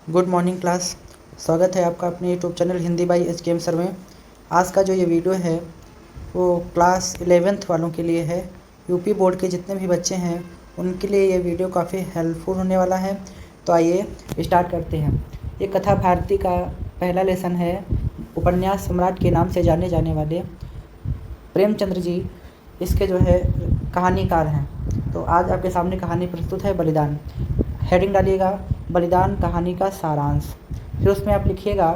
Good morning class. स्वागत है आपका अपने YouTube channel Hindi by HKM sir में। आज का जो ये वीडियो है वो क्लास 11th वालों के लिए है। यूपी बोर्ड के जितने भी बच्चे हैं उनके लिए ये वीडियो काफ़ी हेल्पफुल होने वाला है। तो आइए स्टार्ट करते हैं। ये कथा भारती का पहला लेसन है। उपन्यास सम्राट के नाम से जाने जाने वाले प्रेमचंद्र जी इसके जो है कहानीकार हैं। तो आज आपके सामने कहानी प्रस्तुत है बलिदान। हेडिंग डालिएगा बलिदान कहानी का सारांश। फिर उसमें आप लिखिएगा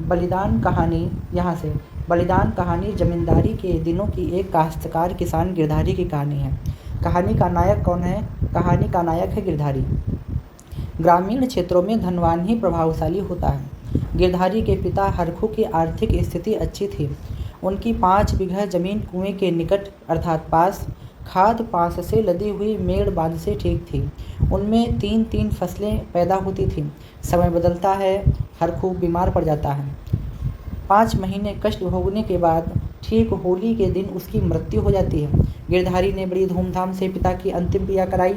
बलिदान कहानी। यहाँ से बलिदान कहानी जमींदारी के दिनों की एक काश्तकार किसान गिरधारी की कहानी है। कहानी का नायक कौन है? कहानी का नायक है गिरधारी। ग्रामीण क्षेत्रों में धनवान ही प्रभावशाली होता है। गिरधारी के पिता हरखू की आर्थिक स्थिति अच्छी थी। उनकी 5 बीघा जमीन कुएं के निकट अर्थात पास खाद पास से लदी हुई मेड़ बांध से ठीक थी। उनमें 3-3 फसलें पैदा होती थीं। समय बदलता है, हरखू बीमार पड़ जाता है। 5 महीने कष्ट भोगने के बाद ठीक होली के दिन उसकी मृत्यु हो जाती है। गिरधारी ने बड़ी धूमधाम से पिता की अंतिम क्रिया कराई।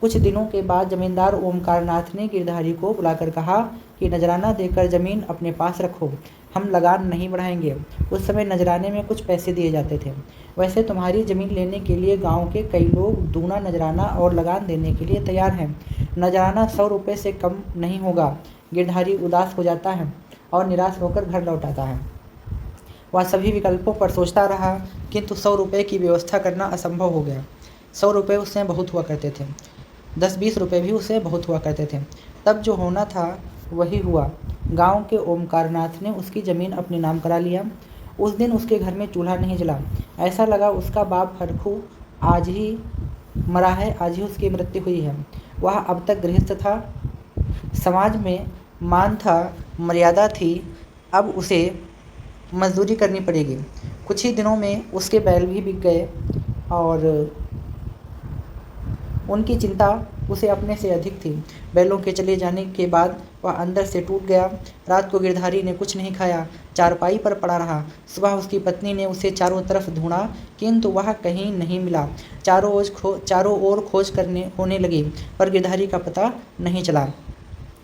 कुछ दिनों के बाद जमींदार ओमकारनाथ ने गिरधारी को बुलाकर कहा कि नजराना देकर ज़मीन अपने पास रखो, हम लगान नहीं बढ़ाएंगे। उस समय नजराने में कुछ पैसे दिए जाते थे। वैसे तुम्हारी ज़मीन लेने के लिए गांव के कई लोग दूना नजराना और लगान देने के लिए तैयार हैं। नजराना 100 रुपये से कम नहीं होगा। गिरधारी उदास हो जाता है और निराश होकर घर लौट आता है। वह सभी विकल्पों पर सोचता रहा किंतु 100 रुपये की व्यवस्था करना असंभव हो गया। 100 रुपये उससे बहुत हुआ करते थे। 10-20 रुपये भी उसे बहुत हुआ करते थे। तब जो होना था वही हुआ। गांव के ओमकारनाथ ने उसकी ज़मीन अपने नाम करा लिया। उस दिन उसके घर में चूल्हा नहीं जला। ऐसा लगा उसका बाप हरखू आज ही मरा है, आज ही उसकी मृत्यु हुई है। वह अब तक गृहस्थ था। समाज में मान था, मर्यादा थी। अब उसे मजदूरी करनी पड़ेगी। कुछ ही दिनों में उसके बैल भी बिक गए और उनकी चिंता उसे अपने से अधिक थी। बैलों के चले जाने के बाद वह अंदर से टूट गया। रात को गिरधारी ने कुछ नहीं खाया, चारपाई पर पड़ा रहा। सुबह उसकी पत्नी ने उसे चारों तरफ ढूंढा किंतु वह कहीं नहीं मिला। चारों ओर खोज करने होने लगी पर गिरधारी का पता नहीं चला।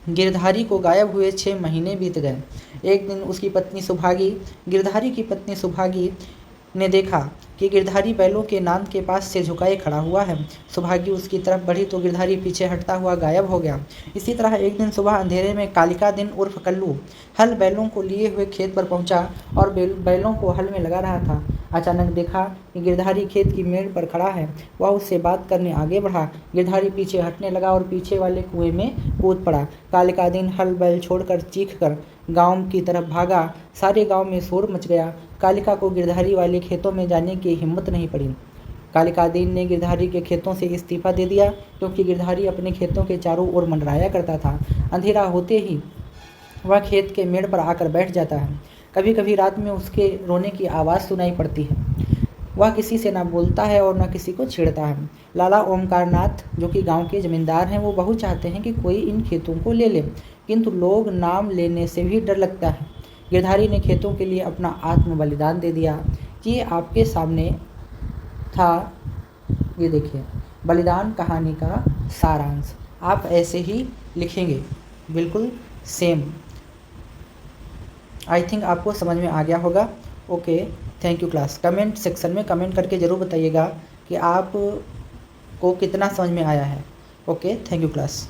गिरधारी को गायब हुए 6 महीने बीत गए। एक दिन उसकी पत्नी सुभागी, गिरधारी की पत्नी सुभागी ने देखा कि गिरधारी बैलों के नांद के पास से झुकाए खड़ा हुआ है। सुभागी उसकी तरफ बढ़ी तो गिरधारी पीछे हटता हुआ गायब हो गया। इसी तरह एक दिन सुबह अंधेरे में कालिका दिन उर्फ कल्लू हल बैलों को लिए हुए खेत पर पहुंचा और बैलों को हल में लगा रहा था। अचानक देखा कि गिरधारी खेत की मेड़ पर खड़ा है। वह उससे बात करने आगे बढ़ा। गिरधारी पीछे हटने लगा और पीछे वाले कुएं में कूद पड़ा। कालिका दिन हल बैल छोड़कर चीखकर गांव की तरफ भागा। सारे गांव में शोर मच गया। कालिका को गिरधारी वाले खेतों में जाने की हिम्मत नहीं पड़ी। कालिकादीन ने गिरधारी के खेतों से इस्तीफा दे दिया क्योंकि गिरधारी अपने खेतों के चारों ओर मंडराया करता था। अंधेरा होते ही वह खेत के मेड़ पर आकर बैठ जाता है। कभी कभी रात में उसके रोने की आवाज़ सुनाई पड़ती है। वह किसी से ना बोलता है और न किसी को छेड़ता है। लाला ओमकारनाथ जो कि गांव के जमींदार हैं वो बहुत चाहते हैं कि कोई इन खेतों को ले ले, किंतु लोग नाम लेने से भी डर लगता है। गिरधारी ने खेतों के लिए अपना आत्म बलिदान दे दिया। ये आपके सामने था, ये देखिए बलिदान कहानी का सारांश। आप ऐसे ही लिखेंगे, बिल्कुल सेम। आई थिंक आपको समझ में आ गया होगा। Okay, thank you class. Comment section में कमेंट करके ज़रूर बताइएगा कि आप को कितना समझ में आया है। Okay, thank you class.